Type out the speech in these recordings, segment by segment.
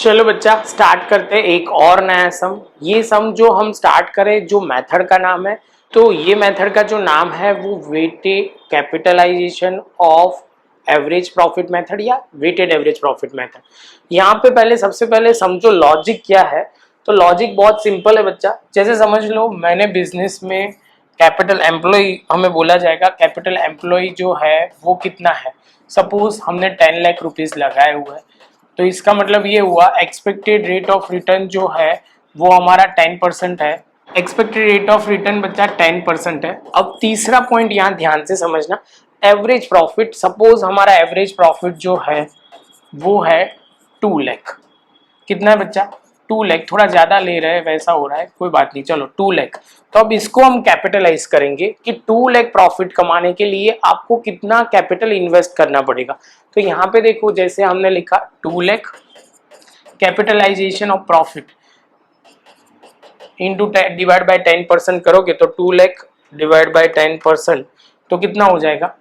चलो बच्चा स्टार्ट करते हैं एक और नया सम। ये सम जो हम स्टार्ट करें, जो मेथड का नाम है, तो ये मेथड का जो नाम है वो weighted capitalisation of average profit method या वेटेड एवरेज प्रॉफिट मेथड। यहाँ पे पहले सबसे पहले समझो लॉजिक क्या है। तो लॉजिक बहुत सिंपल है बच्चा। जैसे समझ लो मैंने बिजनेस में कैपिटल एम्प्लॉय हमें बोला जाएगा, कैपिटल एम्प्लॉय जो है वो कितना है। सपोज हमने 10 लाख रुपीज लगाए हुए हैं, तो इसका मतलब ये हुआ एक्सपेक्टेड रेट ऑफ रिटर्न जो है वो हमारा 10% है। एक्सपेक्टेड रेट ऑफ रिटर्न बच्चा 10% है। अब तीसरा पॉइंट यहाँ ध्यान से समझना, एवरेज प्रॉफिट। सपोज हमारा एवरेज प्रॉफिट जो है वो है 2 लाख। कितना है बच्चा? 2 लाख। थोड़ा ज्यादा ले रहे हैं वैसा हो रहा है, कोई बात नहीं, चलो 2 लाख। तो अब इसको हम कैपिटलाइज करेंगे कि 2 लाख प्रॉफिट कमाने के लिए आपको कितना कैपिटल इन्वेस्ट करना पड़ेगा। तो यहाँ पे देखो, जैसे हमने लिखा 2 lakh capitalisation of profit into divide by 10% करोगे तो 2 लाख डिवाइड बाय 10% तो कितना हो जाएगा?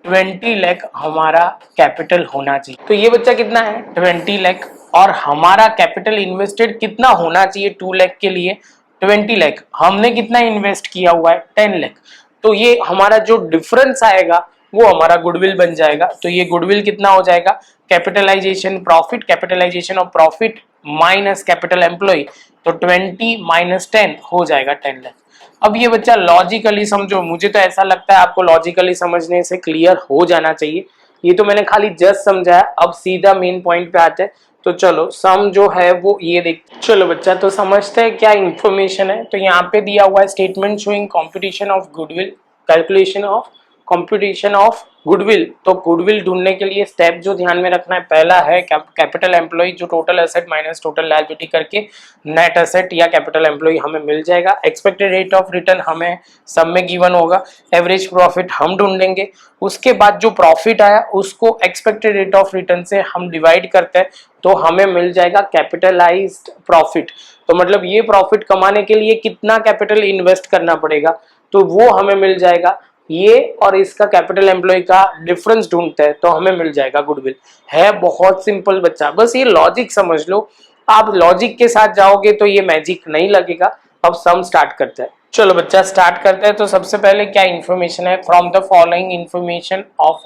20 लाख हमारा कैपिटल होना चाहिए। तो ये बच्चा कितना है? 20 लाख। और हमारा कैपिटल इन्वेस्टेड कितना होना चाहिए 2 लाख के लिए? 20 लाख। हमने कितना इन्वेस्ट किया हुआ है? 10 लाख। तो ये हमारा जो डिफरेंस आएगा वो हमारा गुडविल बन जाएगा। तो ये गुडविल कितना हो जाएगा? Capitalisation profit, capitalisation of profit minus capital employ, तो 20 माइनस 10 हो जाएगा 10 लाख। अब ये बच्चा लॉजिकली समझो, मुझे तो ऐसा लगता है आपको लॉजिकली समझने से क्लियर हो जाना चाहिए। ये तो मैंने खाली जस्ट समझाया, अब सीधा मेन पॉइंट पे आते हैं। तो चलो सम जो है वो ये देखते। चलो बच्चा तो समझते हैं क्या इंफॉर्मेशन है। तो यहाँ पे दिया हुआ है statement showing computation of goodwill, calculation of computation of goodwill. तो गुडविल ढूंढने के लिए स्टेप जो ध्यान में रखना है, पहला है कैपिटल एम्प्लॉय, जो total asset minus total liability करके नेट एसेट या कैपिटल एम्प्लॉय हमें मिल जाएगा। एक्सपेक्टेड रेट ऑफ रिटर्न हमें सब में गिवन होगा। एवरेज प्रॉफिट हम ढूंढेंगे। उसके बाद जो प्रॉफिट आया उसको एक्सपेक्टेड रेट ऑफ रिटर्न से हम डिवाइड करते हैं तो हमें मिल जाएगा कैपिटलाइज्ड प्रॉफिट। तो मतलब ये प्रॉफिट कमाने के लिए कितना कैपिटल इन्वेस्ट करना पड़ेगा, तो वो हमें मिल जाएगा। ये और इसका कैपिटल एम्प्लॉय का डिफरेंस ढूंढते हैं तो हमें मिल जाएगा गुडविल। है बहुत सिंपल बच्चा, बस ये लॉजिक समझ लो। आप लॉजिक के साथ जाओगे तो ये मैजिक नहीं लगेगा। अब सम स्टार्ट करते हैं। चलो बच्चा स्टार्ट करते हैं। तो सबसे पहले क्या इन्फॉर्मेशन है? From the following information of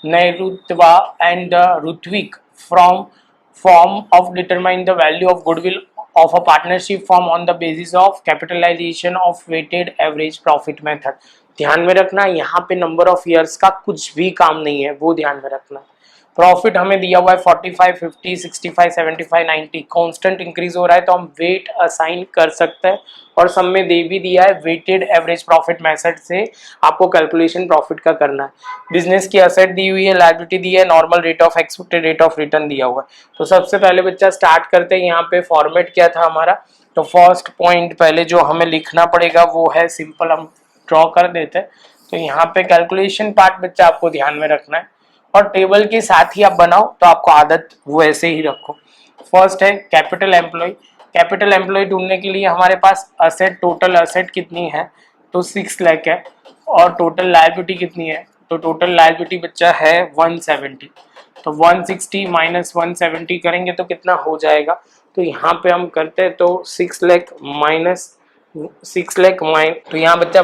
नैरुत्वा and Ritvik from form of determine the value of goodwill of a partnership firm on the basis of capitalization of weighted average profit method। ध्यान में रखना, यहाँ पे नंबर ऑफ ईयर्स का कुछ भी काम नहीं है, वो ध्यान में रखना। प्रॉफिट हमें दिया हुआ है 45, 50, 65, 75, 90, कांस्टेंट इंक्रीज हो रहा है तो हम वेट असाइन कर सकते हैं। और सब में दे भी दिया है वेटेड एवरेज प्रॉफिट मेथड से आपको कैलकुलेशन प्रॉफिट का करना है। बिजनेस की असेट दी हुई है, लायबिलिटी दी है, normal rate of expected rate of return दिया हुआ है। तो सबसे पहले बच्चा स्टार्ट करते हैं। यहाँ पे फॉर्मेट क्या था हमारा? तो फर्स्ट पॉइंट पहले जो हमें लिखना पड़ेगा वो है सिंपल, हम ड्रॉ कर देते हैं। तो यहाँ पे कैलकुलेशन पार्ट बच्चा आपको ध्यान में रखना है और टेबल के साथ ही आप बनाओ तो आपको आदत वो ऐसे ही रखो। फर्स्ट है कैपिटल एम्प्लॉय। कैपिटल एम्प्लॉय ढूंढने के लिए हमारे पास असेट, टोटल असेट कितनी है? तो 6 लाख है। और टोटल लायबिलिटी कितनी है? तो टोटल लायबिलिटी बच्चा है 170। तो 160 माइनस 170 करेंगे तो कितना हो जाएगा? तो यहाँ पे हम करते हैं तो 6 लाख माइनस 6 लाख तो यहाँ बच्चा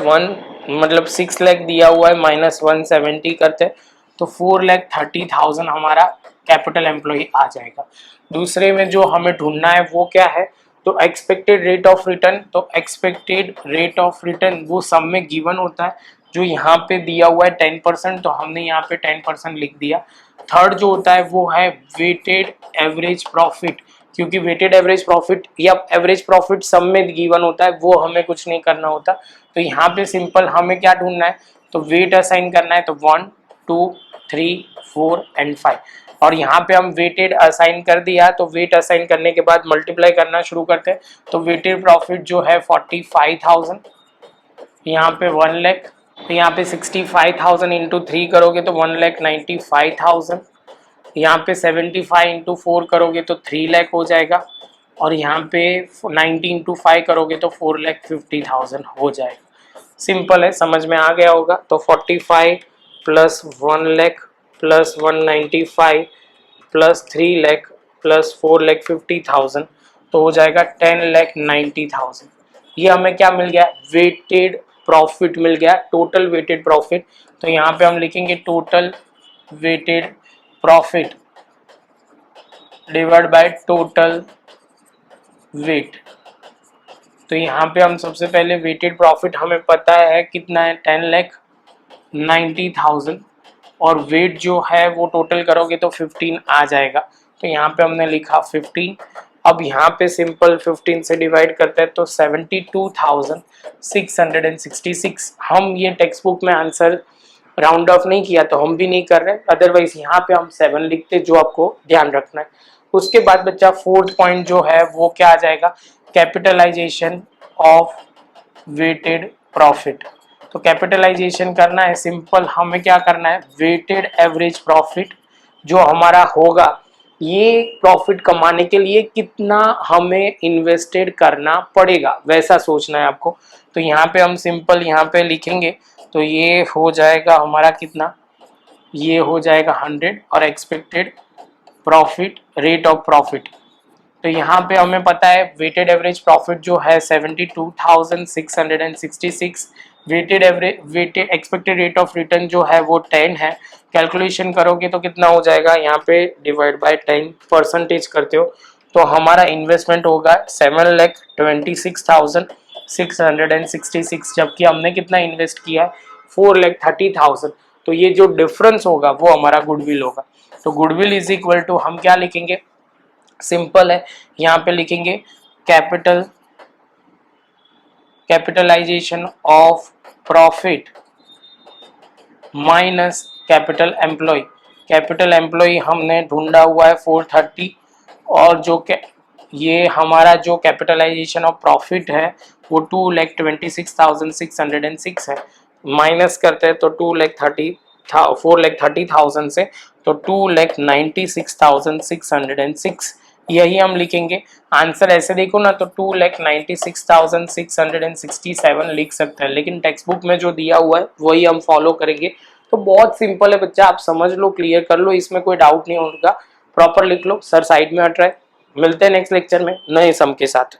6 लाख दिया हुआ है माइनस 170 करते हैं तो 4,30,000 हमारा कैपिटल एम्प्लॉय आ जाएगा। दूसरे में जो हमें ढूंढना है वो क्या है? तो एक्सपेक्टेड रेट ऑफ रिटर्न। तो एक्सपेक्टेड रेट ऑफ रिटर्न वो सब में गिवन होता है, जो यहाँ पे दिया हुआ है 10%, तो हमने यहाँ पे 10% लिख दिया। थर्ड जो होता है वो है वेटेड एवरेज प्रॉफिट, क्योंकि वेटेड एवरेज प्रॉफिट या एवरेज प्रॉफिट सब में गिवन होता है, वो हमें कुछ नहीं करना होता। तो यहाँ पे सिंपल हमें क्या ढूंढना है? तो वेट असाइन करना है। तो 1, 2, 3, 4 एंड 5। और यहाँ पे हम वेटेड असाइन कर दिया, तो वेट असाइन करने के बाद मल्टीप्लाई करना शुरू करते हैं। तो वेटेड प्रॉफिट जो है 45,000, यहाँ पे 1 लाख। तो यहाँ पे 65,000 इंटू 3 करोगे तो 1,95,000। यहाँ पे 75 इंटू 4 करोगे तो 3 लाख हो जाएगा। और यहाँ पे 90 इंटू 5 करोगे तो 4,50,000 हो जाएगा। सिंपल है, समझ में आ गया होगा। तो 45 plus 1 lakh plus 195 plus 3 lakh plus 4,50,000 तो हो जाएगा 10,90,000। ये हमें क्या मिल गया, वेटेड प्रॉफिट मिल गया, टोटल वेटेड प्रॉफिट। तो यहाँ पे हम लिखेंगे total weighted profit divide by total weight. तो यहाँ पे हम सबसे पहले वेटेड प्रॉफिट हमें पता है कितना है, 10,90,000 और वेट जो है वो टोटल करोगे तो 15 आ जाएगा। तो यहाँ पे हमने लिखा 15। अब यहाँ पे सिंपल 15 से डिवाइड करते हैं तो 72,666। हम ये टेक्स्ट बुक में आंसर राउंड ऑफ नहीं किया तो हम भी नहीं कर रहे, अदरवाइज यहाँ पे हम 7 लिखते, जो आपको ध्यान रखना है। उसके बाद बच्चा फोर्थ पॉइंट जो है वो क्या आ जाएगा, कैपिटलाइजेशन ऑफ वेटेड प्रॉफिट। तो कैपिटलाइजेशन करना है सिंपल, हमें क्या करना है, वेटेड एवरेज प्रॉफिट जो हमारा होगा, ये प्रॉफिट कमाने के लिए कितना हमें इन्वेस्टेड करना पड़ेगा वैसा सोचना है आपको। तो यहाँ पे हम सिंपल यहाँ पे लिखेंगे तो ये हो जाएगा हमारा कितना, ये हो जाएगा 100 और expected profit, rate of profit. तो यहाँ पे हमें पता है वेटेड एवरेज प्रॉफिट जो है 72,666, weighted expected rate of return जो है वो 10 है। कैलकुलेशन करोगे तो कितना हो जाएगा, यहाँ पे डिवाइड बाय 10 परसेंटेज करते हो तो हमारा इन्वेस्टमेंट होगा 7,26,666, जबकि हमने कितना इन्वेस्ट किया है 4,30,000। तो ये जो डिफरेंस होगा वो हमारा गुडविल होगा। तो गुडविल इज इक्वल टू हम क्या लिखेंगे, सिंपल है, यहाँ पे लिखेंगे capitalisation of profit minus capital employ. Capital employ हमने ढूंढा हुआ है 430 और जो ये हमारा जो कैपिटलाइजेशन ऑफ प्रॉफिट है वो 2,26,606 है। माइनस करते हैं तो 4,30,000 से तो 2,96,606, यही हम लिखेंगे। आंसर ऐसे देखो ना तो 2,96,667 लिख सकते हैं, लेकिन टेक्स्ट बुक में जो दिया हुआ है वही हम फॉलो करेंगे। तो बहुत सिंपल है बच्चा, आप समझ लो, क्लियर कर लो, इसमें कोई डाउट नहीं होगा, प्रॉपर लिख लो, सर साइड में हट रहा है। मिलते हैं नेक्स्ट लेक्चर में नए सम के साथ।